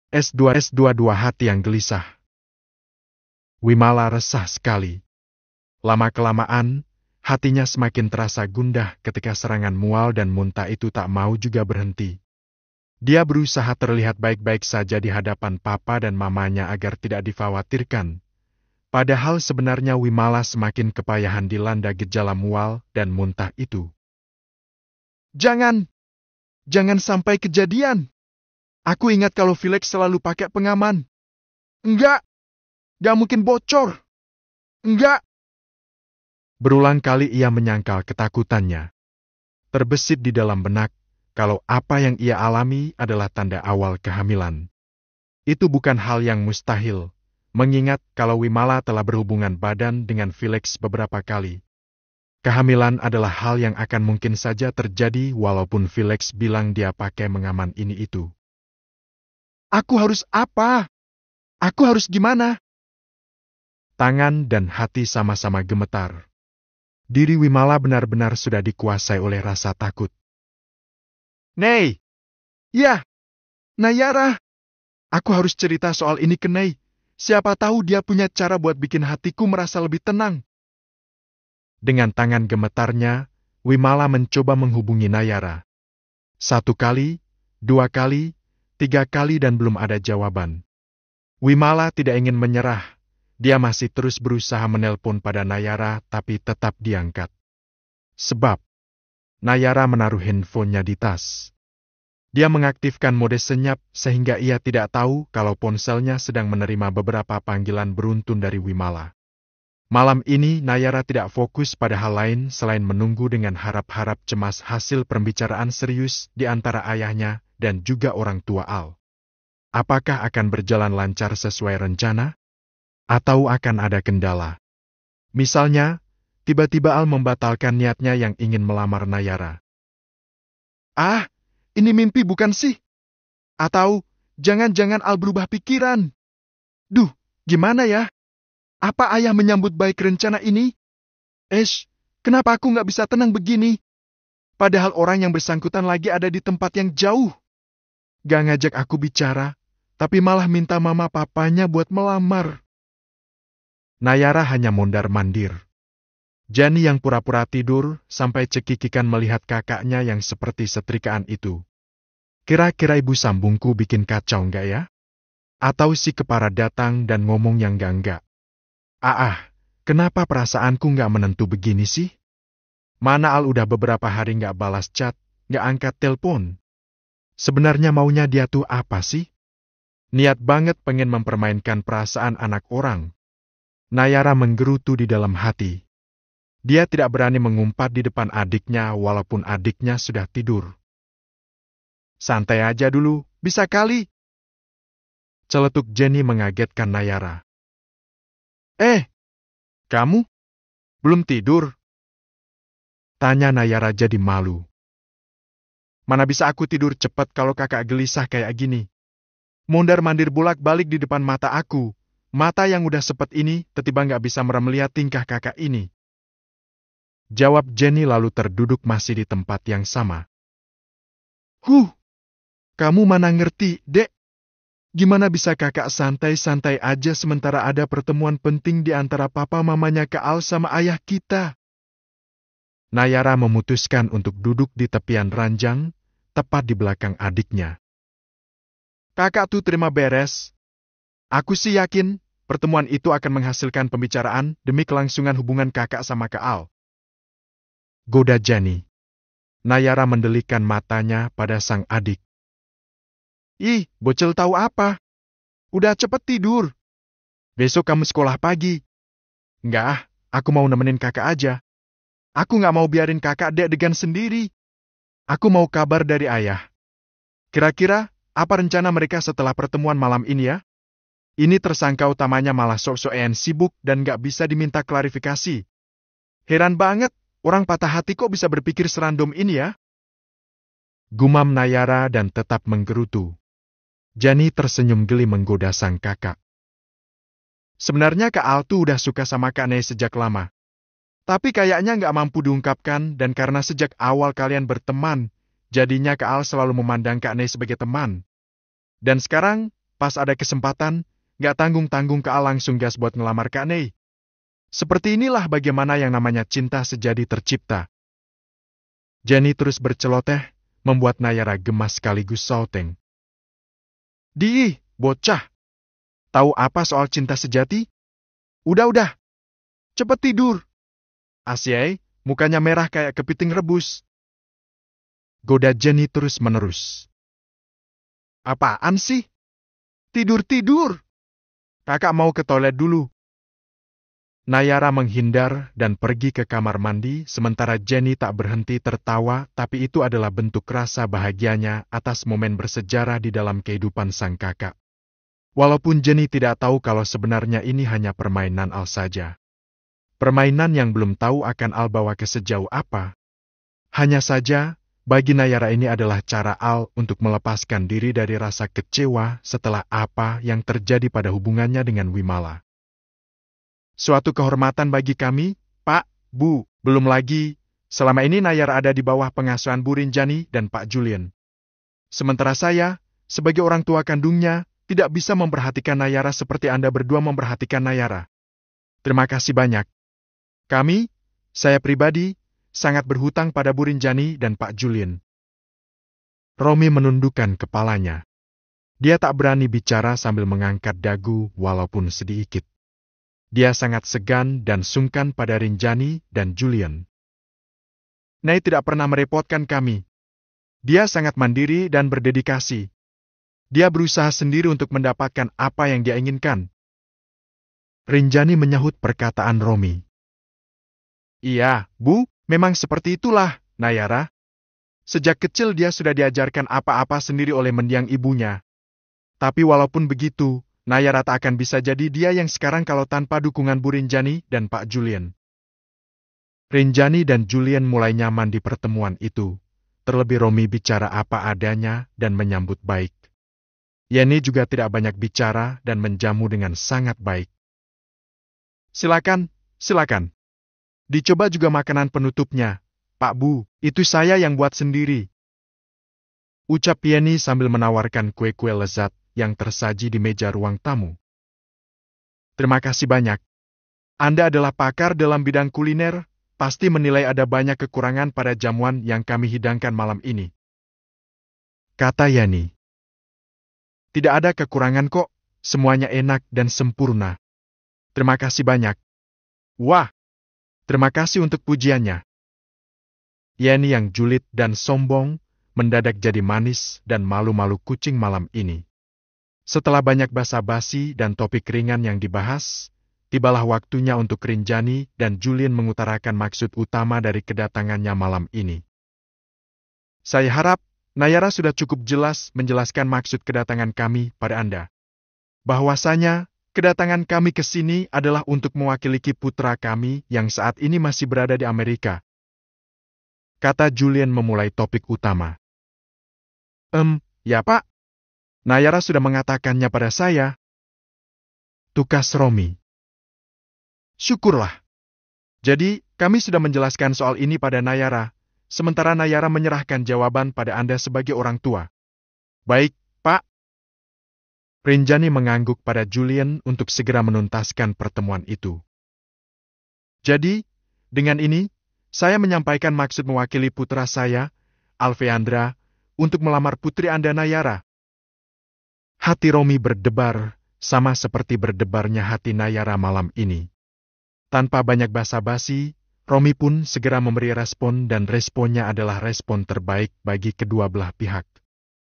S22 hati yang gelisah. Wimala resah sekali. Lama-kelamaan, hatinya semakin terasa gundah ketika serangan mual dan muntah itu tak mau juga berhenti. Dia berusaha terlihat baik-baik saja di hadapan papa dan mamanya agar tidak dikhawatirkan. Padahal sebenarnya Wimala semakin kepayahan dilanda gejala mual dan muntah itu. Jangan sampai kejadian. Aku ingat kalau Felix selalu pakai pengaman. Enggak mungkin bocor. Enggak. Berulang kali ia menyangkal ketakutannya. Terbesit di dalam benak, kalau apa yang ia alami adalah tanda awal kehamilan. Itu bukan hal yang mustahil, mengingat kalau Wimala telah berhubungan badan dengan Felix beberapa kali. Kehamilan adalah hal yang akan mungkin saja terjadi walaupun Felix bilang dia pakai mengaman ini itu. Aku harus apa? Aku harus gimana? Tangan dan hati sama-sama gemetar. Diri Wimala benar-benar sudah dikuasai oleh rasa takut. Nei! Ya, Nayara! Aku harus cerita soal ini ke Nei. Siapa tahu dia punya cara buat bikin hatiku merasa lebih tenang. Dengan tangan gemetarnya, Wimala mencoba menghubungi Nayara. 1 kali, 2 kali, 3 kali dan belum ada jawaban. Wimala tidak ingin menyerah. Dia masih terus berusaha menelpon pada Nayara tapi tetap diangkat. Sebab, Nayara menaruh handphonenya di tas. Dia mengaktifkan mode senyap sehingga ia tidak tahu kalau ponselnya sedang menerima beberapa panggilan beruntun dari Wimala. Malam ini Nayara tidak fokus pada hal lain selain menunggu dengan harap-harap cemas hasil pembicaraan serius di antara ayahnya dan juga orang tua Al. Apakah akan berjalan lancar sesuai rencana? Atau akan ada kendala? Misalnya, tiba-tiba Al membatalkan niatnya yang ingin melamar Nayara. Ah, ini mimpi bukan sih? Atau jangan-jangan Al berubah pikiran? Duh, gimana ya? Apa ayah menyambut baik rencana ini? Kenapa aku nggak bisa tenang begini? Padahal orang yang bersangkutan lagi ada di tempat yang jauh. Gak ngajak aku bicara, tapi malah minta mama papanya buat melamar. Nayara hanya mondar-mandir. Jani yang pura-pura tidur sampai cekikikan melihat kakaknya yang seperti setrikaan itu. Kira-kira ibu sambungku bikin kacau nggak ya? Atau si kepara datang dan ngomong yang enggak? Kenapa perasaanku nggak menentu begini sih? Mana Al udah beberapa hari nggak balas chat, nggak angkat telepon. Sebenarnya maunya dia tuh apa sih? Niat banget pengen mempermainkan perasaan anak orang. Nayara menggerutu di dalam hati. Dia tidak berani mengumpat di depan adiknya walaupun adiknya sudah tidur. Santai aja dulu, bisa kali. Celetuk Jenny mengagetkan Nayara. Kamu? Belum tidur? Tanya Nayara jadi malu. Mana bisa aku tidur cepat kalau kakak gelisah kayak gini? Mondar-mandir bolak-balik di depan mata aku. Mata yang udah sepet ini tiba-tiba nggak bisa merem lihat tingkah kakak ini. Jawab Jenny lalu terduduk masih di tempat yang sama. Kamu mana ngerti, Dek? Gimana bisa kakak santai-santai aja sementara ada pertemuan penting di antara papa mamanya Kak Al sama ayah kita? Nayara memutuskan untuk duduk di tepian ranjang, tepat di belakang adiknya. Kakak tuh terima beres. Aku sih yakin, pertemuan itu akan menghasilkan pembicaraan demi kelangsungan hubungan kakak sama Kak Al. Goda Jenny. Nayara mendelikkan matanya pada sang adik. Bocil tahu apa? Udah cepet tidur. Besok kamu sekolah pagi. Enggak, aku mau nemenin kakak aja. Aku nggak mau biarin kakak deg-degan sendiri. Aku mau kabar dari ayah. Kira-kira, apa rencana mereka setelah pertemuan malam ini ya? Ini tersangka utamanya malah sok-sokan sibuk dan nggak bisa diminta klarifikasi. Heran banget, orang patah hati kok bisa berpikir serandom ini ya? Gumam Nayara dan tetap menggerutu. Jani tersenyum geli menggoda sang kakak. Sebenarnya Kak Al tuh udah suka sama Kak Nei sejak lama. Tapi kayaknya nggak mampu diungkapkan dan karena sejak awal kalian berteman, jadinya Kak Al selalu memandang Kak Nei sebagai teman. Dan sekarang, pas ada kesempatan, gak tanggung-tanggung Kak langsung gas buat ngelamar Kak Nei. Seperti inilah bagaimana yang namanya cinta sejati tercipta. Jenny terus berceloteh, membuat Nayara gemas sekaligus sauteng. Di, bocah. Tahu apa soal cinta sejati? Udah. Cepet tidur. Asyai, mukanya merah kayak kepiting rebus. Goda Jenny terus-menerus. Apaan sih? Tidur. Kakak mau ke toilet dulu. Nayara menghindar dan pergi ke kamar mandi, sementara Jenny tak berhenti tertawa, tapi itu adalah bentuk rasa bahagianya atas momen bersejarah di dalam kehidupan sang kakak. Walaupun Jenny tidak tahu kalau sebenarnya ini hanya permainan Al saja. Permainan yang belum tahu akan Al bawa ke sejauh apa. Hanya saja, bagi Nayara ini adalah cara Al untuk melepaskan diri dari rasa kecewa setelah apa yang terjadi pada hubungannya dengan Wimala. Suatu kehormatan bagi kami, Pak, Bu, belum lagi, selama ini Nayara ada di bawah pengasuhan Bu Rinjani dan Pak Julian. Sementara saya, sebagai orang tua kandungnya, tidak bisa memperhatikan Nayara seperti Anda berdua memperhatikan Nayara. Terima kasih banyak. Kami, saya pribadi, sangat berhutang pada Bu Rinjani dan Pak Julian. Romi menundukkan kepalanya. Dia tak berani bicara sambil mengangkat dagu walaupun sedikit. Dia sangat segan dan sungkan pada Rinjani dan Julian. Nei tidak pernah merepotkan kami. Dia sangat mandiri dan berdedikasi. Dia berusaha sendiri untuk mendapatkan apa yang dia inginkan. Rinjani menyahut perkataan Romi. Iya, Bu, memang seperti itulah, Nayara. Sejak kecil dia sudah diajarkan apa-apa sendiri oleh mendiang ibunya. Tapi walaupun begitu, Nayara tak akan bisa jadi dia yang sekarang kalau tanpa dukungan Bu Rinjani dan Pak Julian. Rinjani dan Julian mulai nyaman di pertemuan itu. Terlebih Romi bicara apa adanya dan menyambut baik. Yeni juga tidak banyak bicara dan menjamu dengan sangat baik. Silakan. Dicoba juga makanan penutupnya. Pak Bu, itu saya yang buat sendiri. Ucap Yeni sambil menawarkan kue-kue lezat yang tersaji di meja ruang tamu. Terima kasih banyak. Anda adalah pakar dalam bidang kuliner, pasti menilai ada banyak kekurangan pada jamuan yang kami hidangkan malam ini. Kata Yani. Tidak ada kekurangan kok, semuanya enak dan sempurna. Terima kasih banyak. Wah, terima kasih untuk pujiannya. Yani yang julid dan sombong, mendadak jadi manis dan malu-malu kucing malam ini. Setelah banyak basa-basi dan topik ringan yang dibahas, tibalah waktunya untuk Rinjani dan Julian mengutarakan maksud utama dari kedatangannya malam ini. Saya harap Nayara sudah cukup jelas menjelaskan maksud kedatangan kami pada Anda. Bahwasanya, kedatangan kami ke sini adalah untuk mewakili putra kami yang saat ini masih berada di Amerika. Kata Julian memulai topik utama. Ya Pak. Nayara sudah mengatakannya pada saya. Tukas Romi. Syukurlah. Jadi, kami sudah menjelaskan soal ini pada Nayara, sementara Nayara menyerahkan jawaban pada Anda sebagai orang tua. Baik, Pak. Rinjani mengangguk pada Julian untuk segera menuntaskan pertemuan itu. Jadi, dengan ini, saya menyampaikan maksud mewakili putra saya, Alveandra, untuk melamar putri Anda Nayara. Hati Romi berdebar, sama seperti berdebarnya hati Nayara malam ini. Tanpa banyak basa-basi, Romi pun segera memberi respon dan responnya adalah respon terbaik bagi kedua belah pihak.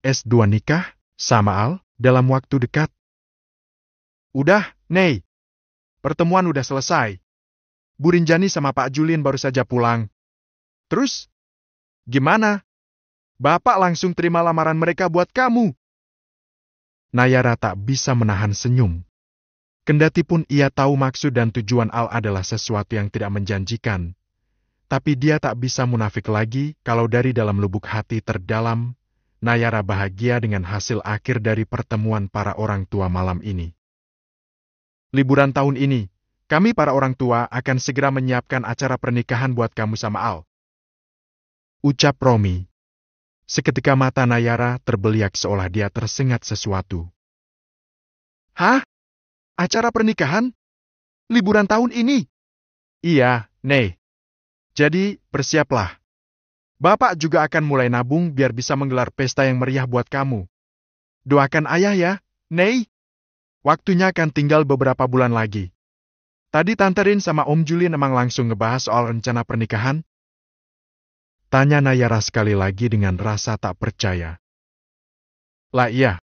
S2 nikah, sama Al, dalam waktu dekat. Udah, Nei. Pertemuan udah selesai. Bu Rinjani sama Pak Julian baru saja pulang. Terus? Gimana? Bapak langsung terima lamaran mereka buat kamu. Nayara tak bisa menahan senyum. Kendati pun ia tahu maksud dan tujuan Al adalah sesuatu yang tidak menjanjikan. Tapi dia tak bisa munafik lagi kalau dari dalam lubuk hati terdalam, Nayara bahagia dengan hasil akhir dari pertemuan para orang tua malam ini. Liburan tahun ini, kami para orang tua akan segera menyiapkan acara pernikahan buat kamu sama Al. Ucap Romi. Seketika mata Nayara terbeliak seolah dia tersengat sesuatu. Hah? Acara pernikahan? Liburan tahun ini? Iya, Nei. Jadi, bersiaplah. Bapak juga akan mulai nabung biar bisa menggelar pesta yang meriah buat kamu. Doakan ayah ya, Nei. Waktunya akan tinggal beberapa bulan lagi. Tadi Tante Rin sama Om Julien emang langsung ngebahas soal rencana pernikahan? Tanya Nayara sekali lagi dengan rasa tak percaya. Lah iya.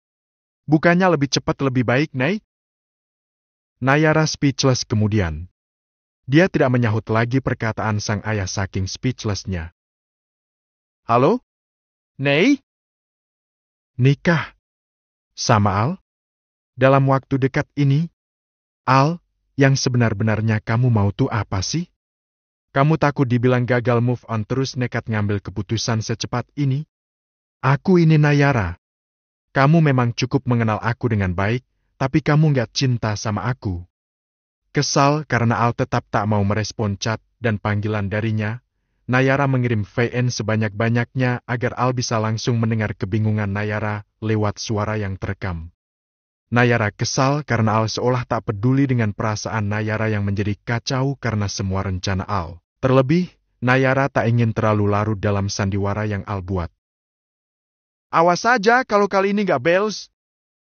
Bukannya lebih cepat lebih baik, Nei? Nayara speechless kemudian. Dia tidak menyahut lagi perkataan sang ayah saking speechlessnya. Halo? Nei? Nikah? Sama Al? Dalam waktu dekat ini? Al, yang sebenar-benarnya kamu mau tuh apa sih? Kamu takut dibilang gagal move on terus nekat ngambil keputusan secepat ini? Aku ini Nayara. Kamu memang cukup mengenal aku dengan baik, tapi kamu nggak cinta sama aku. Kesal karena Al tetap tak mau merespon chat dan panggilan darinya, Nayara mengirim VN sebanyak-banyaknya agar Al bisa langsung mendengar kebingungan Nayara lewat suara yang terekam. Nayara kesal karena Al seolah tak peduli dengan perasaan Nayara yang menjadi kacau karena semua rencana Al. Terlebih, Nayara tak ingin terlalu larut dalam sandiwara yang Al buat. Awas saja kalau kali ini nggak beres.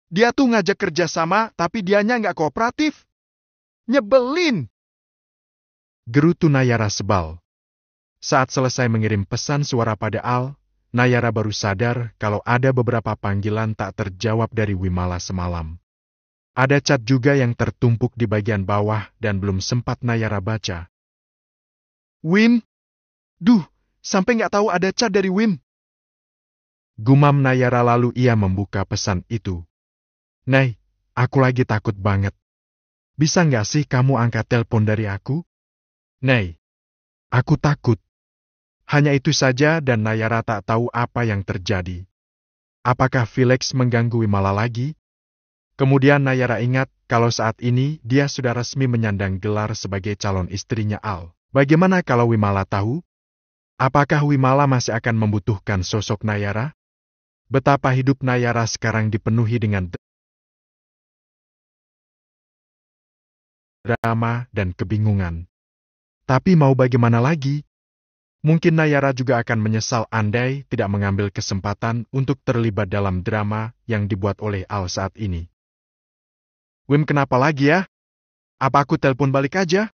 Dia tuh ngajak kerja sama, tapi dianya nggak kooperatif. Nyebelin! Gerutu Nayara sebal. Saat selesai mengirim pesan suara pada Al, Nayara baru sadar kalau ada beberapa panggilan tak terjawab dari Wimala semalam. Ada chat juga yang tertumpuk di bagian bawah dan belum sempat Nayara baca. Wim? Duh, sampai nggak tahu ada chat dari Wim. Gumam Nayara lalu ia membuka pesan itu. Nei, aku lagi takut banget. Bisa nggak sih kamu angkat telepon dari aku? Nei, aku takut. Hanya itu saja dan Nayara tak tahu apa yang terjadi. Apakah Felix mengganggu Wimala lagi? Kemudian Nayara ingat kalau saat ini dia sudah resmi menyandang gelar sebagai calon istrinya Al. Bagaimana kalau Wimala tahu? Apakah Wimala masih akan membutuhkan sosok Nayara? Betapa hidup Nayara sekarang dipenuhi dengan drama dan kebingungan. Tapi mau bagaimana lagi? Mungkin Nayara juga akan menyesal andai tidak mengambil kesempatan untuk terlibat dalam drama yang dibuat oleh Al saat ini. Wim kenapa lagi ya? Apa aku telepon balik aja?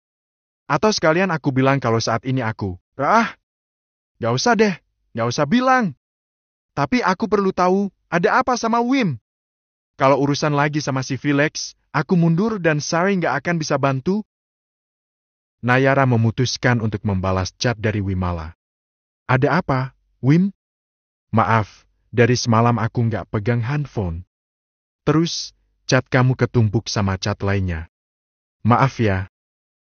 Atau sekalian aku bilang kalau saat ini aku, gak usah deh, gak usah bilang. Tapi aku perlu tahu ada apa sama Wim. Kalau urusan lagi sama si Felix, aku mundur dan Sari nggak akan bisa bantu. Nayara memutuskan untuk membalas chat dari Wimala. Ada apa, Wim? Maaf, dari semalam aku nggak pegang handphone. Terus, chat kamu ketumpuk sama chat lainnya. Maaf ya.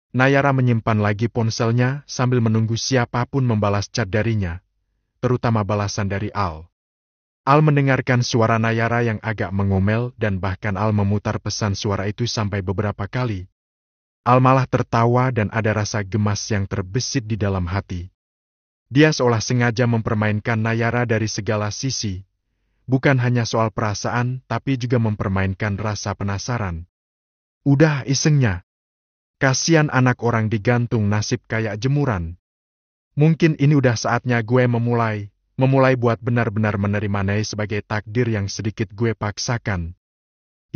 Nayara menyimpan lagi ponselnya sambil menunggu siapapun membalas chat darinya, terutama balasan dari Al. Al mendengarkan suara Nayara yang agak mengomel dan bahkan Al memutar pesan suara itu sampai beberapa kali. Al malah tertawa dan ada rasa gemas yang terbesit di dalam hati. Dia seolah sengaja mempermainkan Nayara dari segala sisi. Bukan hanya soal perasaan, tapi juga mempermainkan rasa penasaran. Udah isengnya. Kasian anak orang digantung nasib kayak jemuran. Mungkin ini udah saatnya gue memulai buat benar-benar menerima Nei sebagai takdir yang sedikit gue paksakan.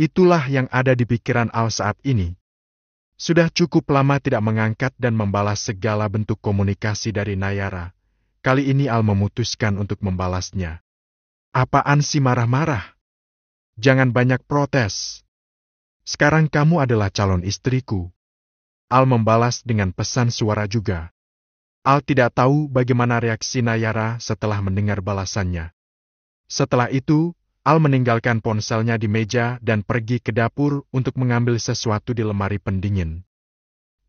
Itulah yang ada di pikiran Al saat ini. Sudah cukup lama tidak mengangkat dan membalas segala bentuk komunikasi dari Nayara. Kali ini Al memutuskan untuk membalasnya. Apaan sih marah-marah? Jangan banyak protes. Sekarang kamu adalah calon istriku. Al membalas dengan pesan suara juga. Al tidak tahu bagaimana reaksi Nayara setelah mendengar balasannya. Setelah itu, Al meninggalkan ponselnya di meja dan pergi ke dapur untuk mengambil sesuatu di lemari pendingin.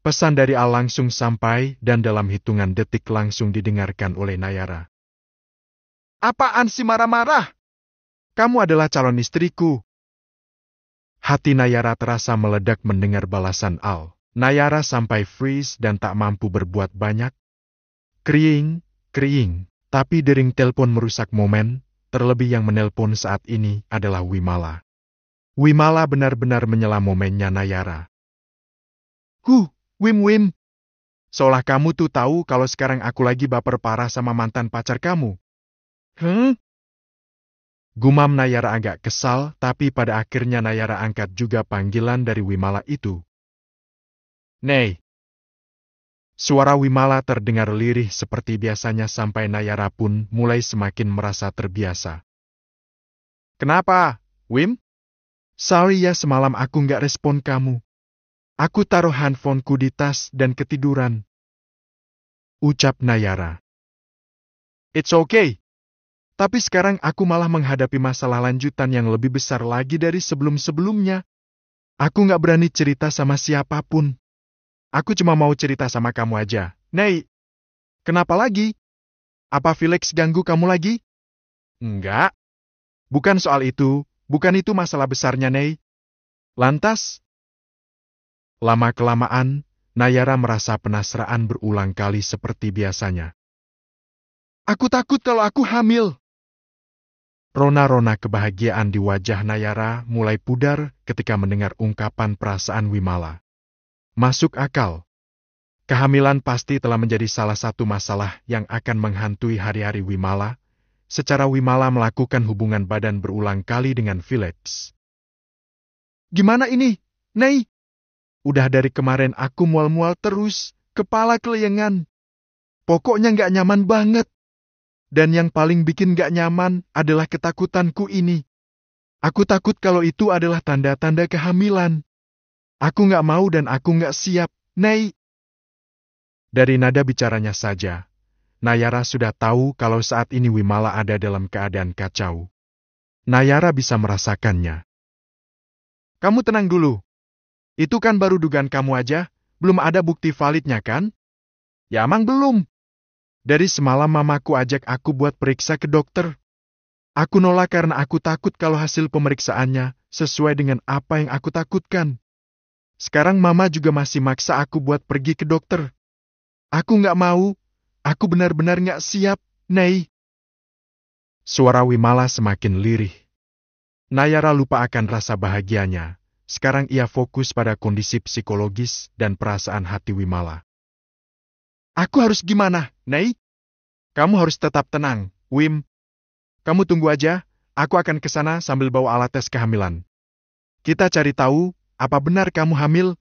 Pesan dari Al langsung sampai dan dalam hitungan detik langsung didengarkan oleh Nayara. Apaan sih marah-marah? Kamu adalah calon istriku. Hati Nayara terasa meledak mendengar balasan Al. Nayara sampai freeze dan tak mampu berbuat banyak. Kriing, tapi dering telepon merusak momen. Terlebih yang menelpon saat ini adalah Wimala. Wimala benar-benar menyela momennya Nayara. Wim. Seolah kamu tuh tahu kalau sekarang aku lagi baper parah sama mantan pacar kamu. Gumam Nayara agak kesal, tapi pada akhirnya Nayara angkat juga panggilan dari Wimala itu. Nei. Suara Wimala terdengar lirih seperti biasanya sampai Nayara pun mulai semakin merasa terbiasa. Kenapa, Wim? Sorry ya semalam aku nggak respon kamu. Aku taruh handphoneku di tas dan ketiduran. Ucap Nayara. It's okay. Tapi sekarang aku malah menghadapi masalah lanjutan yang lebih besar lagi dari sebelum-sebelumnya. Aku nggak berani cerita sama siapapun. Aku cuma mau cerita sama kamu aja. Nei, kenapa lagi? Apa Felix ganggu kamu lagi? Enggak. Bukan soal itu, bukan itu masalah besarnya, Nei. Lantas? Lama-kelamaan, Nayara merasa penasaran berulang kali seperti biasanya. Aku takut kalau aku hamil. Rona-rona kebahagiaan di wajah Nayara mulai pudar ketika mendengar ungkapan perasaan Wimala. Masuk akal. Kehamilan pasti telah menjadi salah satu masalah yang akan menghantui hari-hari Wimala, secara Wimala melakukan hubungan badan berulang kali dengan Felix. Gimana ini, Nei? Udah dari kemarin aku mual-mual terus, kepala keleyengan. Pokoknya nggak nyaman banget. Dan yang paling bikin nggak nyaman adalah ketakutanku ini. Aku takut kalau itu adalah tanda-tanda kehamilan. Aku nggak mau dan aku nggak siap, Nei. Dari nada bicaranya saja, Nayara sudah tahu kalau saat ini Wimala ada dalam keadaan kacau. Nayara bisa merasakannya. Kamu tenang dulu. Itu kan baru dugaan kamu aja, belum ada bukti validnya kan? Ya emang belum. Dari semalam mamaku ajak aku buat periksa ke dokter. Aku nolak karena aku takut kalau hasil pemeriksaannya sesuai dengan apa yang aku takutkan. Sekarang mama juga masih maksa aku buat pergi ke dokter. Aku nggak mau. Aku benar-benar nggak siap, Nei. Suara Wimala semakin lirih. Nayara lupa akan rasa bahagianya. Sekarang ia fokus pada kondisi psikologis dan perasaan hati Wimala. Aku harus gimana, Nei? Kamu harus tetap tenang, Wim. Kamu tunggu aja, aku akan ke sana sambil bawa alat tes kehamilan. Kita cari tahu, apa benar kamu hamil?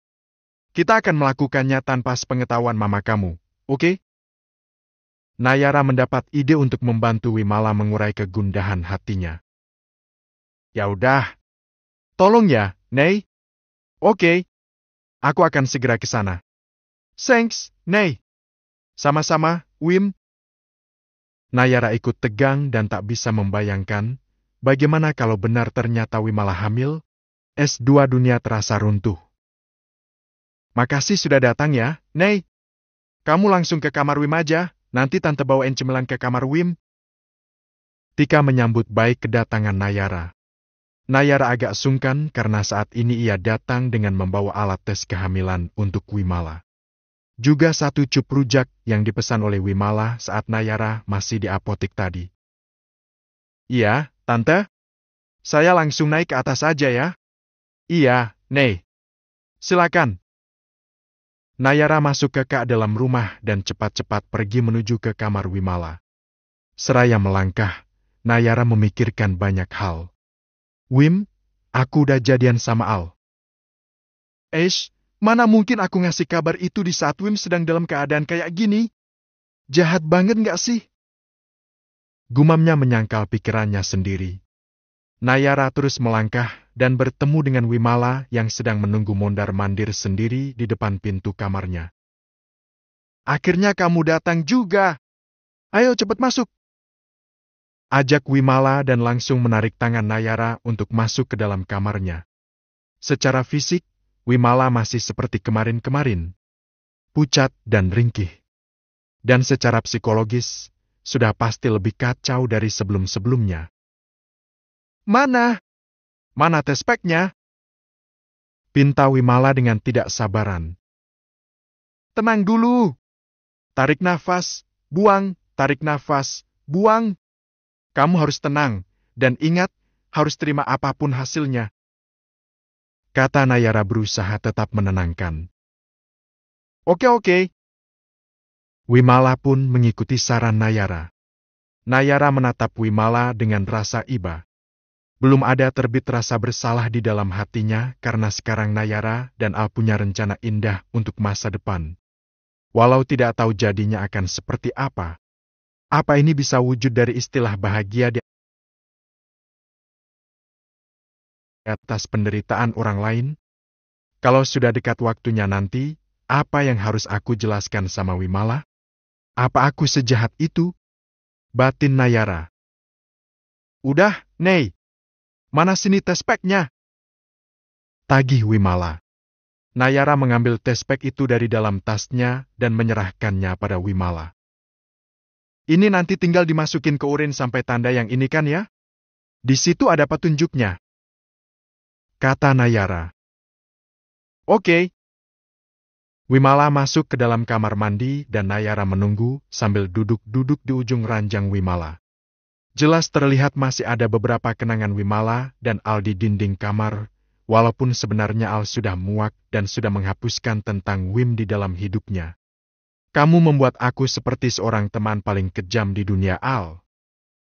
Kita akan melakukannya tanpa sepengetahuan mama kamu, oke? Nayara mendapat ide untuk membantu Wimala mengurai kegundahan hatinya. Ya udah. Tolong ya, Nei. Oke. Aku akan segera ke sana. Thanks, Nei. Sama-sama, Wim. Nayara ikut tegang dan tak bisa membayangkan bagaimana kalau benar ternyata Wimala hamil. S2 dunia terasa runtuh. Makasih sudah datang ya, Nei. Kamu langsung ke kamar Wim aja, nanti tante bawain cemilan ke kamar Wim. Tika menyambut baik kedatangan Nayara. Nayara agak sungkan karena saat ini ia datang dengan membawa alat tes kehamilan untuk Wimala. Juga satu cup rujak yang dipesan oleh Wimala saat Nayara masih di apotik tadi. Iya, Tante. Saya langsung naik ke atas aja ya. Iya, Nei. Silakan. Nayara masuk ke dalam rumah dan cepat-cepat pergi menuju ke kamar Wimala. Seraya melangkah, Nayara memikirkan banyak hal. Wim, aku udah jadian sama Al. Mana mungkin aku ngasih kabar itu di saat Wim sedang dalam keadaan kayak gini? Jahat banget nggak sih? Gumamnya menyangkal pikirannya sendiri. Nayara terus melangkah dan bertemu dengan Wimala yang sedang menunggu mondar-mandir sendiri di depan pintu kamarnya. Akhirnya kamu datang juga. Ayo cepat masuk. Ajak Wimala dan langsung menarik tangan Nayara untuk masuk ke dalam kamarnya. Secara fisik, Wimala masih seperti kemarin-kemarin. Pucat dan ringkih. Dan secara psikologis, sudah pasti lebih kacau dari sebelum-sebelumnya. Mana tes speknya? Pinta Wimala dengan tidak sabaran. Tenang dulu. Tarik nafas, buang, tarik nafas, buang. Kamu harus tenang, dan ingat, harus terima apapun hasilnya. kata Nayara berusaha tetap menenangkan. Oke. Wimala pun mengikuti saran Nayara. Nayara menatap Wimala dengan rasa iba. Belum ada terbit rasa bersalah di dalam hatinya karena sekarang Nayara dan Al punya rencana indah untuk masa depan. Walau tidak tahu jadinya akan seperti apa. Apa ini bisa wujud dari istilah bahagia di atas penderitaan orang lain? Kalau sudah dekat waktunya nanti, apa yang harus aku jelaskan sama Wimala? Apa aku sejahat itu? Batin Nayara. Udah, Nei. Mana sini tes packnya? Tagih Wimala. Nayara mengambil tes pack itu dari dalam tasnya dan menyerahkannya pada Wimala. Ini nanti tinggal dimasukin ke urin sampai tanda yang ini kan ya? Di situ ada petunjuknya. Kata Nayara. Oke. Wimala masuk ke dalam kamar mandi dan Nayara menunggu sambil duduk-duduk di ujung ranjang Wimala. Jelas terlihat masih ada beberapa kenangan Wimala dan Al di dinding kamar, walaupun sebenarnya Al sudah muak dan sudah menghapuskan tentang Wim di dalam hidupnya. Kamu membuat aku seperti seorang teman paling kejam di dunia, Al.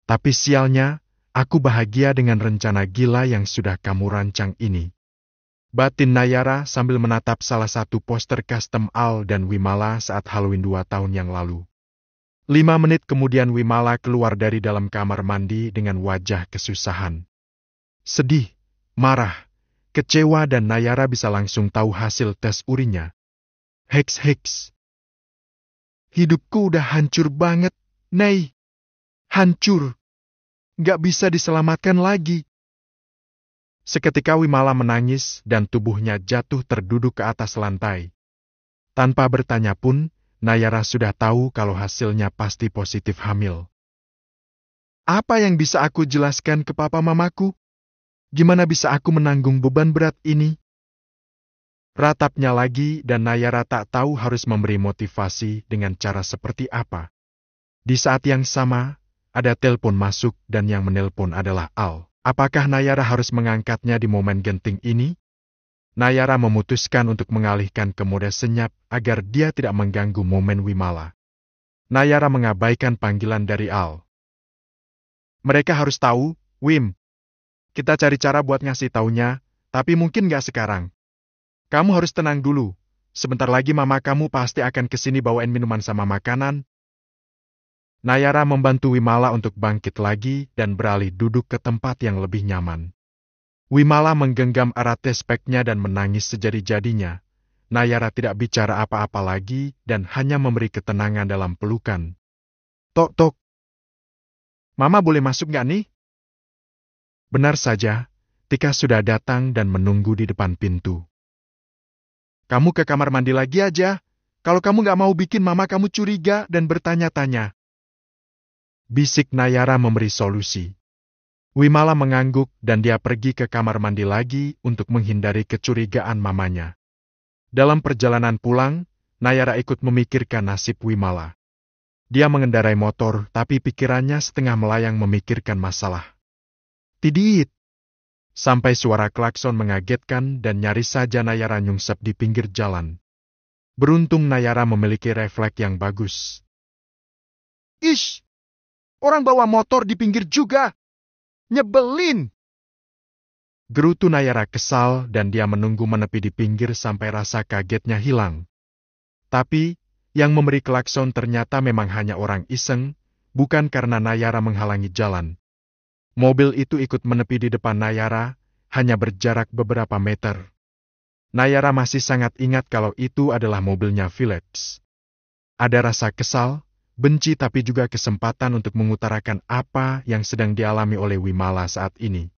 Tapi sialnya, aku bahagia dengan rencana gila yang sudah kamu rancang ini. Batin Nayara sambil menatap salah satu poster custom Al dan Wimala saat Halloween 2 tahun yang lalu. 5 menit kemudian Wimala keluar dari dalam kamar mandi dengan wajah kesusahan. Sedih, marah, kecewa dan Nayara bisa langsung tahu hasil tes urinnya. Heks. Hidupku udah hancur banget, Nei. Hancur. Gak bisa diselamatkan lagi. Seketika Wimala menangis dan tubuhnya jatuh terduduk ke atas lantai. Tanpa bertanya pun, Nayara sudah tahu kalau hasilnya pasti positif hamil. Apa yang bisa aku jelaskan ke papa mamaku? Gimana bisa aku menanggung beban berat ini? Ratapnya lagi dan Nayara tak tahu harus memberi motivasi dengan cara seperti apa. Di saat yang sama, ada telepon masuk dan yang menelpon adalah Al. Apakah Nayara harus mengangkatnya di momen genting ini? Nayara memutuskan untuk mengalihkan ke mode senyap agar dia tidak mengganggu momen Wimala. Nayara mengabaikan panggilan dari Al. Mereka harus tahu, Wim. Kita cari cara buat ngasih taunya, tapi mungkin gak sekarang. Kamu harus tenang dulu. Sebentar lagi mama kamu pasti akan kesini bawain minuman sama makanan. Nayara membantu Wimala untuk bangkit lagi dan beralih duduk ke tempat yang lebih nyaman. Wimala menggenggam erat tes packnya dan menangis sejadi-jadinya. Nayara tidak bicara apa-apa lagi dan hanya memberi ketenangan dalam pelukan. Tok. Mama boleh masuk gak nih? Benar saja, Tika sudah datang dan menunggu di depan pintu. Kamu ke kamar mandi lagi aja. Kalau kamu gak mau bikin mama kamu curiga dan bertanya-tanya. Bisik Nayara memberi solusi. Wimala mengangguk dan dia pergi ke kamar mandi lagi untuk menghindari kecurigaan mamanya. Dalam perjalanan pulang, Nayara ikut memikirkan nasib Wimala. Dia mengendarai motor tapi pikirannya setengah melayang memikirkan masalah. Tidit! Sampai suara klakson mengagetkan dan nyaris saja Nayara nyungsep di pinggir jalan. Beruntung Nayara memiliki refleks yang bagus. Ish! Orang bawa motor di pinggir juga! Nyebelin! Gerutu Nayara kesal dan dia menunggu menepi di pinggir sampai rasa kagetnya hilang. Tapi, yang memberi klakson ternyata memang hanya orang iseng, bukan karena Nayara menghalangi jalan. Mobil itu ikut menepi di depan Nayara, hanya berjarak beberapa meter. Nayara masih sangat ingat kalau itu adalah mobilnya Philips. Ada rasa kesal, benci tapi juga kesempatan untuk mengutarakan apa yang sedang dialami oleh Wimala saat ini.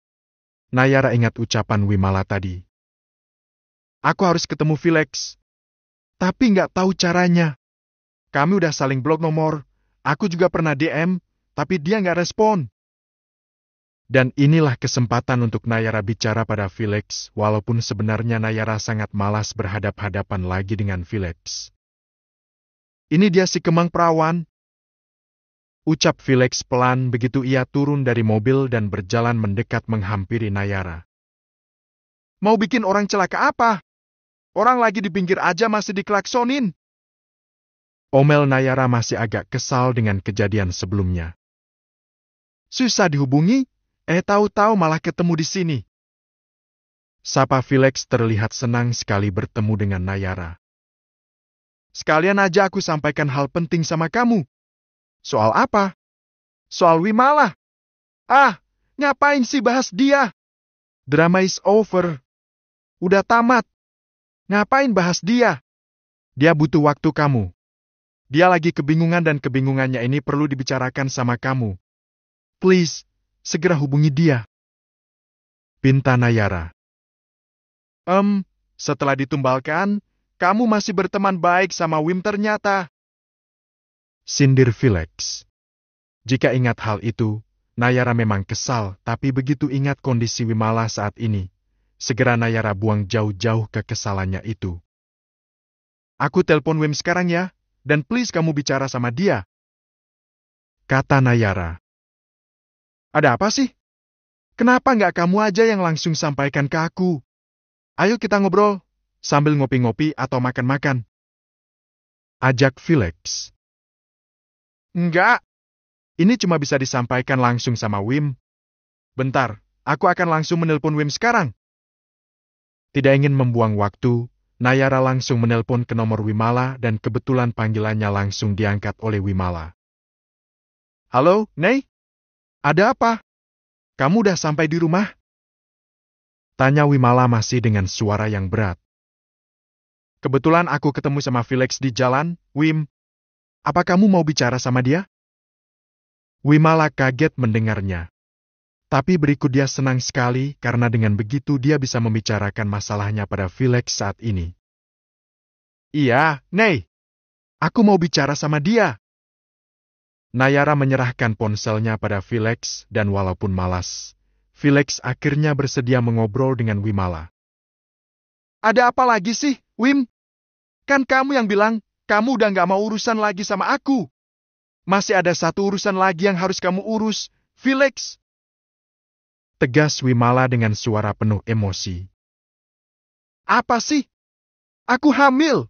Nayara ingat ucapan Wimala tadi. Aku harus ketemu Felix. Tapi nggak tahu caranya. Kami udah saling blok nomor. Aku juga pernah DM, tapi dia nggak respon. Dan inilah kesempatan untuk Nayara bicara pada Felix, walaupun sebenarnya Nayara sangat malas berhadap-hadapan lagi dengan Felix. Ini dia si Kemang Perawan. Ucap Felix pelan begitu ia turun dari mobil dan berjalan mendekat menghampiri Nayara. Mau bikin orang celaka apa? Orang lagi di pinggir aja masih diklaksonin. Omel Nayara masih agak kesal dengan kejadian sebelumnya. Susah dihubungi, tahu-tahu malah ketemu di sini. Sapa Felix terlihat senang sekali bertemu dengan Nayara. Sekalian aja aku sampaikan hal penting sama kamu. Soal apa? Soal Wimala. Ah, ngapain sih bahas dia? Drama is over. Udah tamat. Ngapain bahas dia? Dia butuh waktu kamu. Dia lagi kebingungan dan kebingungannya ini perlu dibicarakan sama kamu. Please, segera hubungi dia. Pinta Nayara. Setelah ditumbalkan, kamu masih berteman baik sama Wim ternyata. Sindir Felix. Jika ingat hal itu, Nayara memang kesal, tapi begitu ingat kondisi Wimala saat ini, segera Nayara buang jauh-jauh kekesalannya itu. Aku telepon Wim sekarang ya, dan please kamu bicara sama dia. Kata Nayara. Ada apa sih? Kenapa nggak kamu aja yang langsung sampaikan ke aku? Ayo kita ngobrol, sambil ngopi-ngopi atau makan-makan. Ajak Felix. Enggak. Ini cuma bisa disampaikan langsung sama Wim. Bentar, aku akan langsung menelpon Wim sekarang. Tidak ingin membuang waktu, Nayara langsung menelpon ke nomor Wimala dan kebetulan panggilannya langsung diangkat oleh Wimala. Halo, Nei? Ada apa? Kamu udah sampai di rumah? Tanya Wimala masih dengan suara yang berat. Kebetulan aku ketemu sama Felix di jalan, Wim. Apa kamu mau bicara sama dia? Wimala kaget mendengarnya. Tapi berikut dia senang sekali karena dengan begitu dia bisa membicarakan masalahnya pada Felix saat ini. Iya, Nei. Aku mau bicara sama dia. Nayara menyerahkan ponselnya pada Felix dan walaupun malas, Felix akhirnya bersedia mengobrol dengan Wimala. Ada apa lagi sih, Wim? Kan kamu yang bilang, kamu udah gak mau urusan lagi sama aku. Masih ada satu urusan lagi yang harus kamu urus, Felix. Tegas Wimala dengan suara penuh emosi. Apa sih? Aku hamil.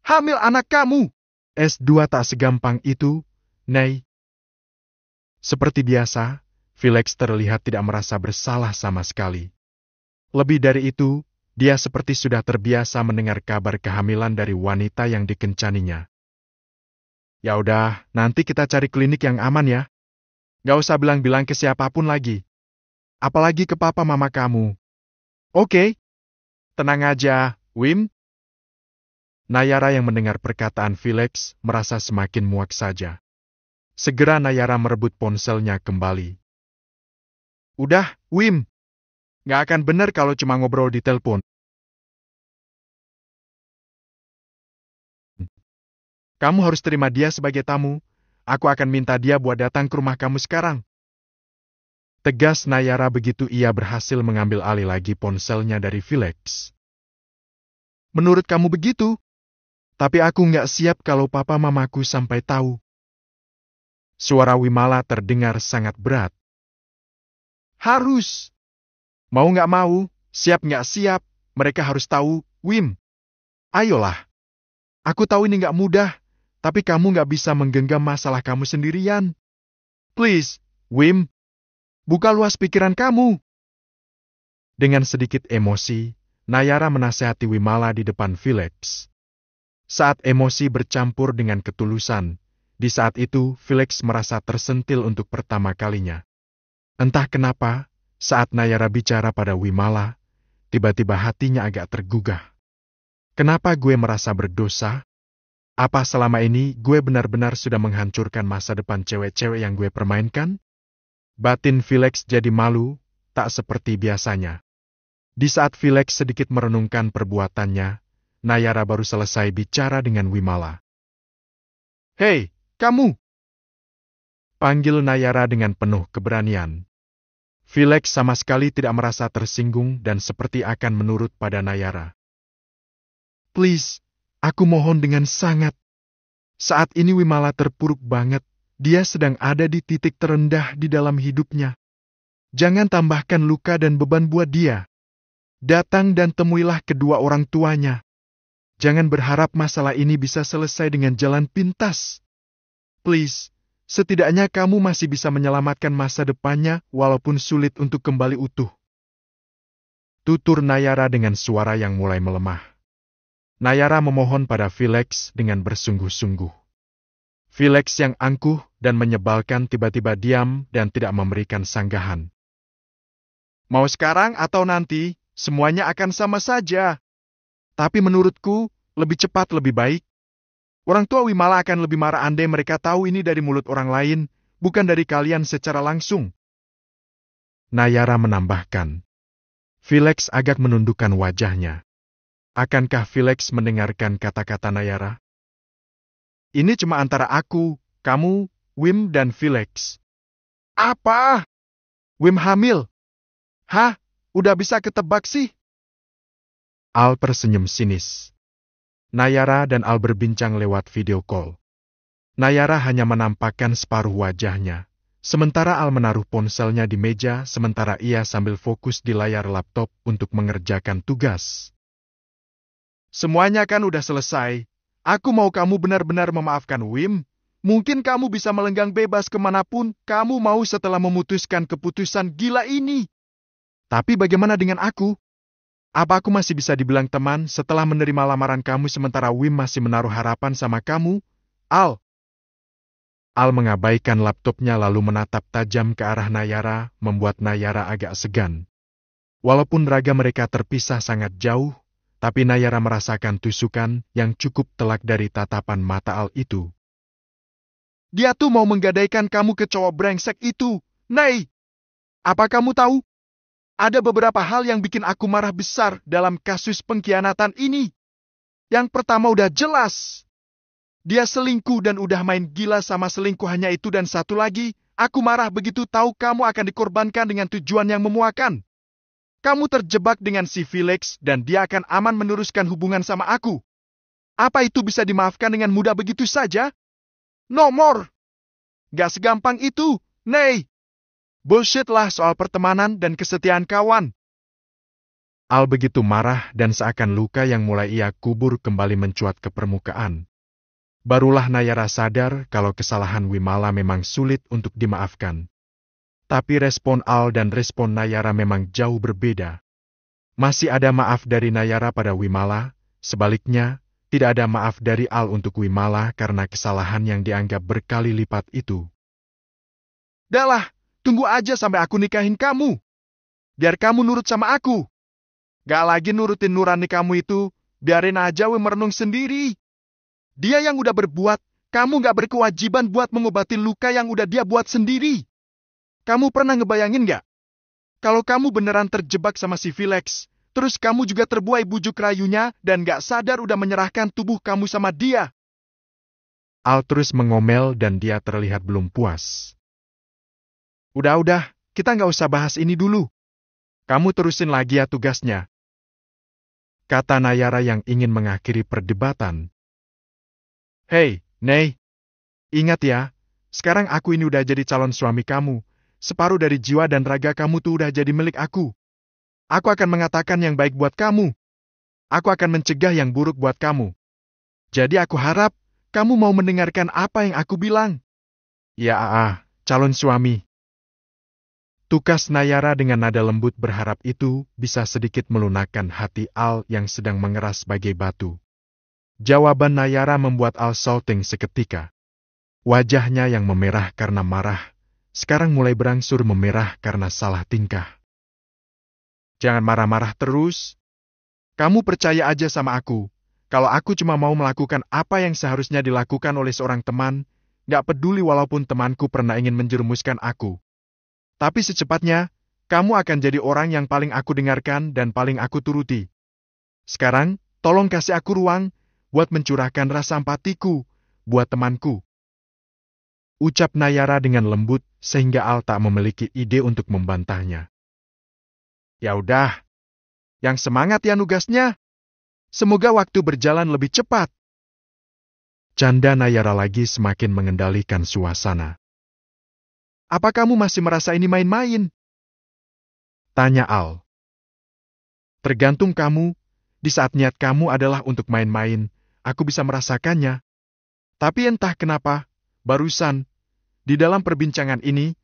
Hamil anak kamu. S2 tak segampang itu, Nei. Seperti biasa, Felix terlihat tidak merasa bersalah sama sekali. Lebih dari itu, dia seperti sudah terbiasa mendengar kabar kehamilan dari wanita yang dikencaninya. Ya udah, nanti kita cari klinik yang aman ya. Gak usah bilang-bilang ke siapapun lagi. Apalagi ke papa mama kamu. Oke? Tenang aja, Wim. Nayara yang mendengar perkataan Felix merasa semakin muak saja. Segera Nayara merebut ponselnya kembali. Udah, Wim. Gak akan benar kalau cuma ngobrol di telepon. Kamu harus terima dia sebagai tamu. Aku akan minta dia buat datang ke rumah kamu sekarang. Tegas Nayara begitu ia berhasil mengambil alih lagi ponselnya dari Felix. Menurut kamu begitu? Tapi aku nggak siap kalau papa mamaku sampai tahu. Suara Wimala terdengar sangat berat. Harus. Mau nggak mau, siap nggak siap, mereka harus tahu, Wim. Ayolah. Aku tahu ini nggak mudah. Tapi kamu nggak bisa menggenggam masalah kamu sendirian. Please, Wim, buka luas pikiran kamu. Dengan sedikit emosi, Nayara menasihati Wimala di depan Felix. Saat emosi bercampur dengan ketulusan, di saat itu Felix merasa tersentil untuk pertama kalinya. Entah kenapa, saat Nayara bicara pada Wimala, tiba-tiba hatinya agak tergugah. Kenapa gue merasa berdosa? Apa selama ini gue benar-benar sudah menghancurkan masa depan cewek-cewek yang gue permainkan? Batin Felix jadi malu, tak seperti biasanya. Di saat Felix sedikit merenungkan perbuatannya, Nayara baru selesai bicara dengan Wimala. Hei, kamu! Panggil Nayara dengan penuh keberanian. Felix sama sekali tidak merasa tersinggung dan seperti akan menurut pada Nayara. Please. Aku mohon dengan sangat. Saat ini Wimala terpuruk banget. Dia sedang ada di titik terendah di dalam hidupnya. Jangan tambahkan luka dan beban buat dia. Datang dan temuilah kedua orang tuanya. Jangan berharap masalah ini bisa selesai dengan jalan pintas. Please, setidaknya kamu masih bisa menyelamatkan masa depannya walaupun sulit untuk kembali utuh. Tutur Nayara dengan suara yang mulai melemah. Nayara memohon pada Felix dengan bersungguh-sungguh. Felix yang angkuh dan menyebalkan tiba-tiba diam dan tidak memberikan sanggahan. Mau sekarang atau nanti, semuanya akan sama saja. Tapi menurutku, lebih cepat lebih baik. Orang tua Wimala akan lebih marah andai mereka tahu ini dari mulut orang lain, bukan dari kalian secara langsung. Nayara menambahkan. Felix agak menundukkan wajahnya. Akankah Felix mendengarkan kata-kata Nayara? Ini cuma antara aku, kamu, Wim dan Felix. Apa? Wim hamil? Hah? Udah bisa ketebak sih? Al tersenyum sinis. Nayara dan Al berbincang lewat video call. Nayara hanya menampakkan separuh wajahnya, sementara Al menaruh ponselnya di meja sementara ia sambil fokus di layar laptop untuk mengerjakan tugas. Semuanya kan udah selesai. Aku mau kamu benar-benar memaafkan Wim. Mungkin kamu bisa melenggang bebas kemanapun kamu mau setelah memutuskan keputusan gila ini. Tapi bagaimana dengan aku? Apa aku masih bisa dibilang teman setelah menerima lamaran kamu sementara Wim masih menaruh harapan sama kamu? Al. Al mengabaikan laptopnya lalu menatap tajam ke arah Nayara, membuat Nayara agak segan. Walaupun raga mereka terpisah sangat jauh, tapi Nayara merasakan tusukan yang cukup telak dari tatapan mata Al itu. Dia tuh mau menggadaikan kamu ke cowok brengsek itu, Nay. Apa kamu tahu? Ada beberapa hal yang bikin aku marah besar dalam kasus pengkhianatan ini. Yang pertama udah jelas. Dia selingkuh dan udah main gila sama selingkuhannya itu dan satu lagi, aku marah begitu tahu kamu akan dikorbankan dengan tujuan yang memuakan. Kamu terjebak dengan si Felix dan dia akan aman meneruskan hubungan sama aku. Apa itu bisa dimaafkan dengan mudah begitu saja? Nomor. Gak segampang itu, Nay. Bullshit lah soal pertemanan dan kesetiaan kawan. Al begitu marah dan seakan luka yang mulai ia kubur kembali mencuat ke permukaan. Barulah Nayara sadar kalau kesalahan Wimala memang sulit untuk dimaafkan. Tapi respon Al dan respon Nayara memang jauh berbeda. Masih ada maaf dari Nayara pada Wimala, sebaliknya, tidak ada maaf dari Al untuk Wimala karena kesalahan yang dianggap berkali lipat itu. Dahlah. Tunggu aja sampai aku nikahin kamu. Biar kamu nurut sama aku. Gak lagi nurutin nurani kamu itu, biarin aja Wim merenung sendiri. Dia yang udah berbuat, kamu gak berkewajiban buat mengobati luka yang udah dia buat sendiri. Kamu pernah ngebayangin gak? Kalau kamu beneran terjebak sama si Felix, terus kamu juga terbuai bujuk rayunya dan gak sadar udah menyerahkan tubuh kamu sama dia. Al terus mengomel dan dia terlihat belum puas. Udah, kita nggak usah bahas ini dulu. Kamu terusin lagi ya tugasnya. Kata Nayara yang ingin mengakhiri perdebatan. Hei, Nay. Ingat ya, sekarang aku ini udah jadi calon suami kamu. Separuh dari jiwa dan raga kamu tuh udah jadi milik aku. Aku akan mengatakan yang baik buat kamu. Aku akan mencegah yang buruk buat kamu. Jadi aku harap, kamu mau mendengarkan apa yang aku bilang. Ya, calon suami. Tukas Nayara dengan nada lembut berharap itu bisa sedikit melunakkan hati Al yang sedang mengeras bagai batu. Jawaban Nayara membuat Al salting seketika. Wajahnya yang memerah karena marah, sekarang mulai berangsur memerah karena salah tingkah. Jangan marah-marah terus. Kamu percaya aja sama aku. Kalau aku cuma mau melakukan apa yang seharusnya dilakukan oleh seorang teman, gak peduli walaupun temanku pernah ingin menjerumuskan aku. Tapi secepatnya, kamu akan jadi orang yang paling aku dengarkan dan paling aku turuti. Sekarang, tolong kasih aku ruang buat mencurahkan rasa empatiku buat temanku. Ucap Nayara dengan lembut sehingga Al tak memiliki ide untuk membantahnya. Ya udah, yang semangat ya nugasnya. Semoga waktu berjalan lebih cepat. Canda Nayara lagi semakin mengendalikan suasana. Apa kamu masih merasa ini main-main? Tanya Al. Tergantung kamu, di saat niat kamu adalah untuk main-main, aku bisa merasakannya. Tapi entah kenapa, barusan, di dalam perbincangan ini,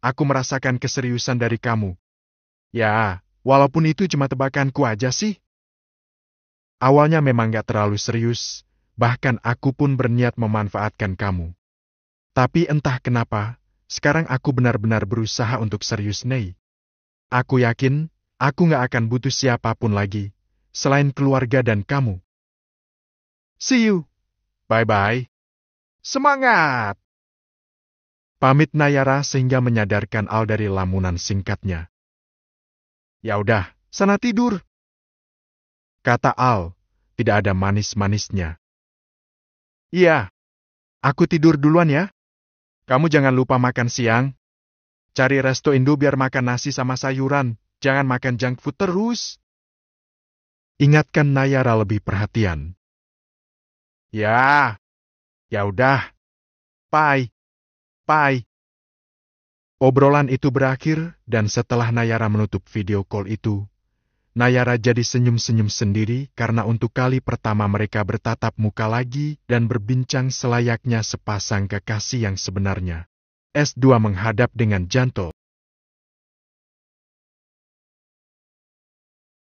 aku merasakan keseriusan dari kamu. Ya, walaupun itu cuma tebakanku aja sih. Awalnya memang gak terlalu serius, bahkan aku pun berniat memanfaatkan kamu. Tapi entah kenapa, sekarang aku benar-benar berusaha untuk serius, Nei. Aku yakin, aku gak akan butuh siapapun lagi, selain keluarga dan kamu. See you. Bye-bye. Semangat! Pamit Nayara sehingga menyadarkan Al dari lamunan singkatnya. Ya udah, sana tidur. Kata Al, tidak ada manis-manisnya. Iya, aku tidur duluan ya. Kamu jangan lupa makan siang. Cari resto Indo biar makan nasi sama sayuran, jangan makan junk food terus. Ingatkan Nayara lebih perhatian. Ya, ya udah. Bye. Bye. Obrolan itu berakhir, dan setelah Nayara menutup video call itu, Nayara jadi senyum-senyum sendiri karena untuk kali pertama mereka bertatap muka lagi dan berbincang selayaknya sepasang kekasih yang sebenarnya. S2 menghadap dengan jantel.